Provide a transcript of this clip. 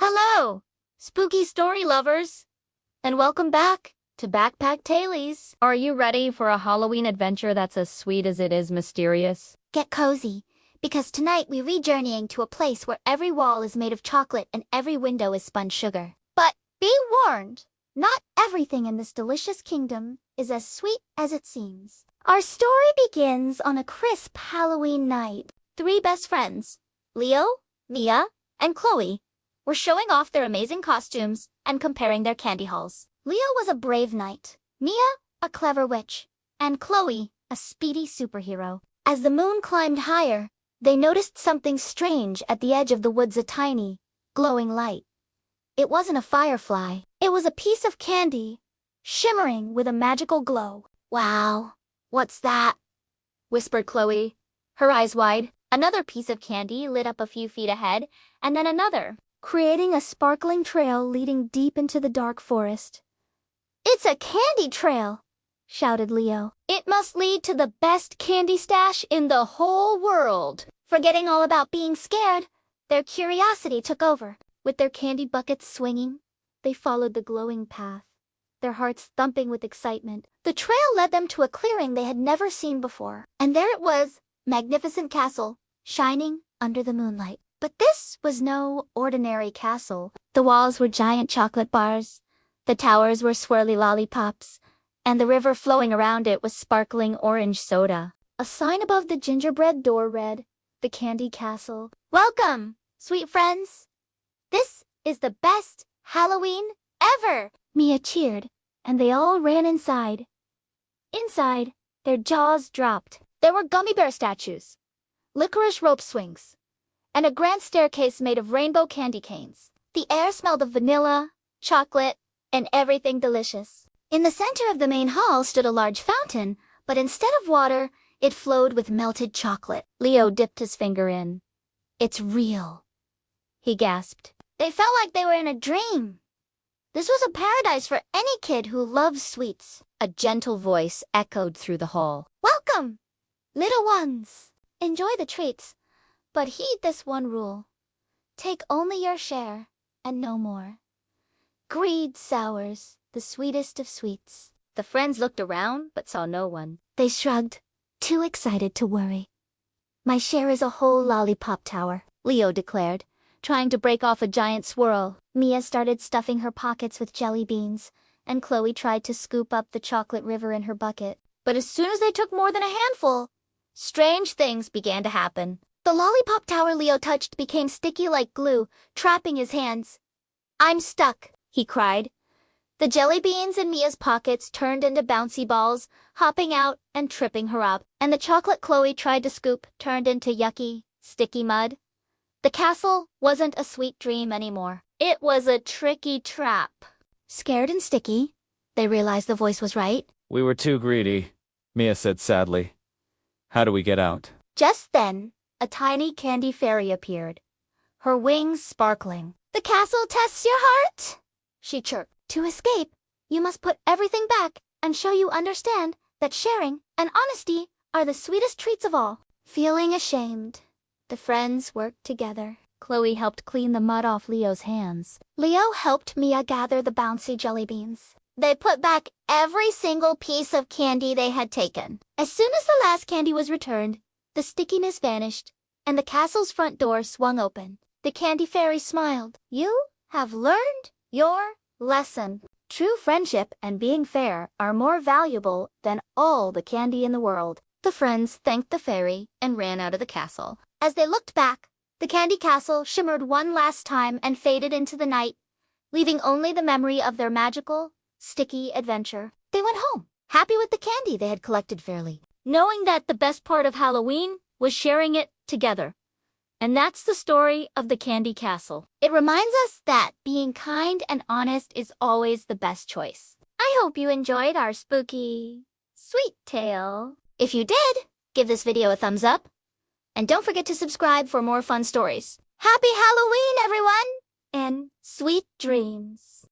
Hello, spooky story lovers, and welcome back to Backpack Tailies. Are you ready for a Halloween adventure that's as sweet as it is mysterious? Get cozy, because tonight we're re-journeying to a place where every wall is made of chocolate and every window is spun sugar. But be warned, not everything in this delicious kingdom is as sweet as it seems. Our story begins on a crisp Halloween night. Three best friends, Leo, Mia, and Chloe, were showing off their amazing costumes and comparing their candy hauls. Leo was a brave knight, Mia, a clever witch, and Chloe, a speedy superhero. As the moon climbed higher, they noticed something strange at the edge of the woods, a tiny, glowing light. It wasn't a firefly. It was a piece of candy, shimmering with a magical glow. "Wow, what's that?" whispered Chloe, her eyes wide. Another piece of candy lit up a few feet ahead, and then another, creating a sparkling trail leading deep into the dark forest. "It's a candy trail!" shouted Leo. "It must lead to the best candy stash in the whole world." Forgetting all about being scared, their curiosity took over. With their candy buckets swinging, they followed the glowing path, their hearts thumping with excitement. The trail led them to a clearing they had never seen before. And there it was, magnificent castle, shining under the moonlight. But this was no ordinary castle. The walls were giant chocolate bars, the towers were swirly lollipops, and the river flowing around it was sparkling orange soda. A sign above the gingerbread door read, "The Candy Castle. Welcome, sweet friends. This is the best Halloween ever!" Mia cheered, and they all ran inside. Inside, their jaws dropped. There were gummy bear statues, licorice rope swings, and a grand staircase made of rainbow candy canes. The air smelled of vanilla, chocolate, and everything delicious. In the center of the main hall stood a large fountain, but instead of water, it flowed with melted chocolate. Leo dipped his finger in. "It's real," he gasped. They felt like they were in a dream. This was a paradise for any kid who loves sweets. A gentle voice echoed through the hall. "Welcome, little ones. Enjoy the treats, but heed this one rule. Take only your share, and no more. Greed sours the sweetest of sweets." The friends looked around, but saw no one. They shrugged, too excited to worry. "My share is a whole lollipop tower," Leo declared, trying to break off a giant swirl. Mia started stuffing her pockets with jelly beans, and Chloe tried to scoop up the chocolate river in her bucket. But as soon as they took more than a handful, strange things began to happen. The lollipop tower Leo touched became sticky like glue, trapping his hands. "I'm stuck," he cried. The jelly beans in Mia's pockets turned into bouncy balls, hopping out and tripping her up. And the chocolate Chloe tried to scoop turned into yucky, sticky mud. The castle wasn't a sweet dream anymore. It was a tricky trap. Scared and sticky, they realized the voice was right. "We were too greedy," Mia said sadly. "How do we get out?" Just then, a tiny candy fairy appeared, her wings sparkling. "The castle tests your heart," she chirped. "To escape, you must put everything back and show you understand that sharing and honesty are the sweetest treats of all." Feeling ashamed, the friends worked together. Chloe helped clean the mud off Leo's hands. Leo helped Mia gather the bouncy jelly beans. They put back every single piece of candy they had taken. As soon as the last candy was returned, the stickiness vanished, and the castle's front door swung open. The candy fairy smiled. "You have learned your lesson. True friendship and being fair are more valuable than all the candy in the world." The friends thanked the fairy and ran out of the castle. As they looked back, the candy castle shimmered one last time and faded into the night, leaving only the memory of their magical, sticky adventure. They went home, happy with the candy they had collected fairly, knowing that the best part of Halloween was sharing it together. And that's the story of the Candy Castle. It reminds us that being kind and honest is always the best choice. I hope you enjoyed our spooky, sweet tale. If you did, give this video a thumbs up. And don't forget to subscribe for more fun stories. Happy Halloween, everyone! And sweet dreams.